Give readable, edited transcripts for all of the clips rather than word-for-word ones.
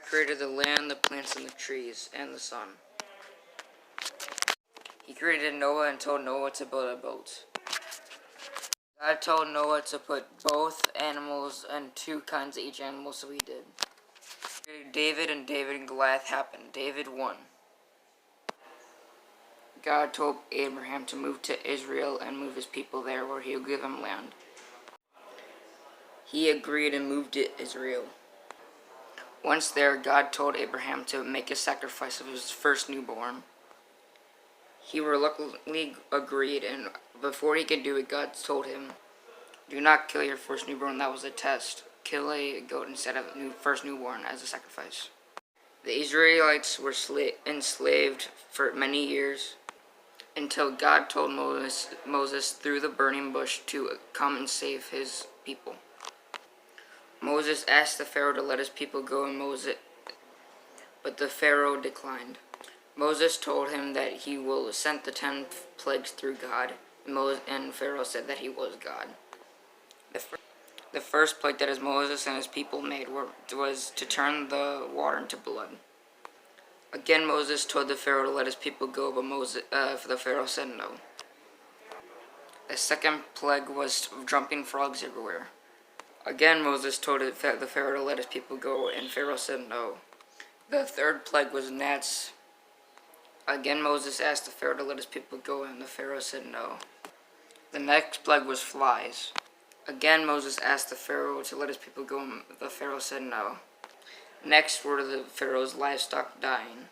created the land, the plants, and the trees, and the sun. He created Noah and told Noah to build a boat. God told Noah to put both animals and 2 kinds of each animal, so he did. He created David, and David and Goliath happened. David won. God told Abraham to move to Israel and move his people there, where he would give them land. He agreed and moved to Israel. Once there, God told Abraham to make a sacrifice of his first newborn. He reluctantly agreed, and before he could do it, God told him, "Do not kill your first newborn." That was a test. Kill a goat instead of first newborn as a sacrifice. The Israelites were enslaved for many years until God told Moses through the burning bush to come and save his people. Moses asked the Pharaoh to let his people go, but the Pharaoh declined. Moses told him that he will send the 10 plagues through God, and Pharaoh said that he was God. The first plague that Moses and his people made was to turn the water into blood. Again, Moses told the Pharaoh to let his people go, but the Pharaoh said no. The second plague was jumping frogs everywhere. Again, Moses told the Pharaoh to let his people go, and Pharaoh said no. The third plague was gnats. Again, Moses asked the Pharaoh to let his people go, and the Pharaoh said no. The next plague was flies. Again, Moses asked the Pharaoh to let his people go, and the Pharaoh said no. Next were the Pharaoh's livestock dying.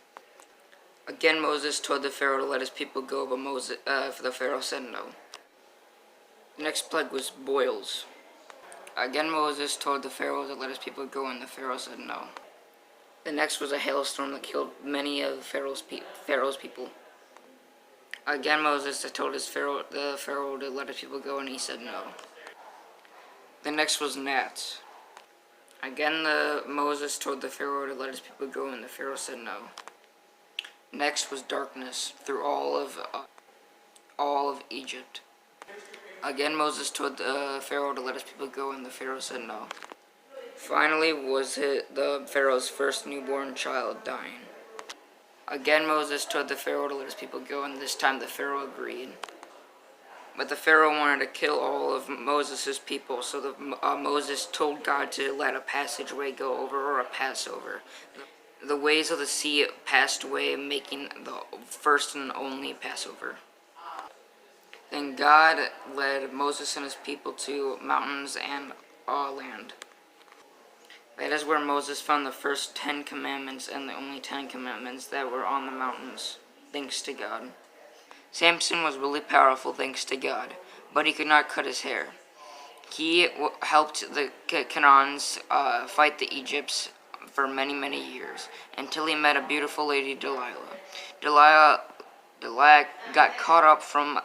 Again, Moses told the Pharaoh to let his people go, but the Pharaoh said no. The next plague was boils. Again, Moses told the Pharaoh to let his people go, and the Pharaoh said no. The next was a hailstorm that killed many of Pharaoh's people. Again, Moses told the Pharaoh to let his people go, and he said no. The next was gnats. Again, Moses told the Pharaoh to let his people go, and the Pharaoh said no. Next was darkness through all of Egypt. Again, Moses told the Pharaoh to let his people go, and the Pharaoh said no. Finally was the Pharaoh's first newborn child dying. Again, Moses told the Pharaoh to let his people go, and this time the Pharaoh agreed. But the Pharaoh wanted to kill all of Moses' people, so Moses told God to let a passageway go over, or a Passover. The waves of the sea passed away, making the first and only Passover. Then God led Moses and his people to mountains and land. That is where Moses found the first 10 commandments and the only 10 commandments that were on the mountains, thanks to God. Samson was really powerful thanks to God, but he could not cut his hair. He helped the Canaanites fight the Egypts for many, many years, until he met a beautiful lady, Delilah. Delilah got caught up from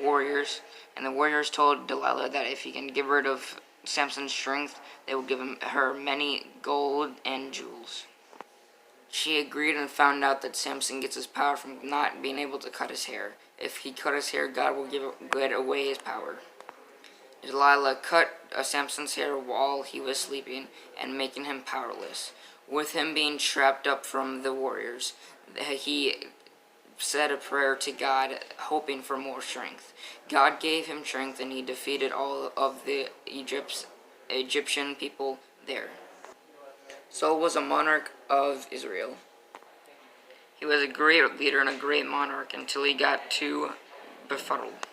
warriors, and the warriors told Delilah that if he can get rid of Samson's strength, they will give her many gold and jewels. She agreed and found out that Samson gets his power from not being able to cut his hair. If he cut his hair, God will get away his power. Delilah cut Samson's hair while he was sleeping and making him powerless. With him being trapped up from the warriors, he said a prayer to God, hoping for more strength. God gave him strength, and he defeated all of the Egyptian people there. Saul was a monarch of Israel. He was a great leader and a great monarch until he got too befuddled.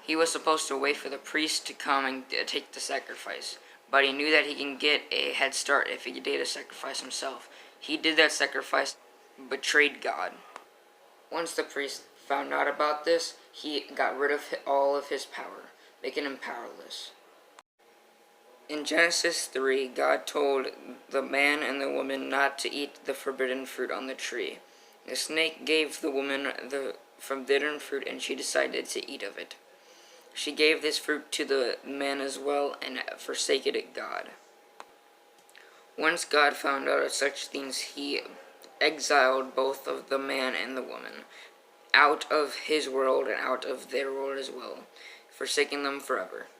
He was supposed to wait for the priest to come and take the sacrifice, but he knew that he can get a head start if he did a sacrifice himself. He did that sacrifice, betrayed God. Once the priest found out about this, he got rid of all of his power, making him powerless. In Genesis 3, God told the man and the woman not to eat the forbidden fruit on the tree. The snake gave the woman the forbidden fruit, and she decided to eat of it. She gave this fruit to the man as well, and forsaken God. Once God found out of such things, he exiled both of the man and the woman out of his world and out of their world as well, forsaking them forever.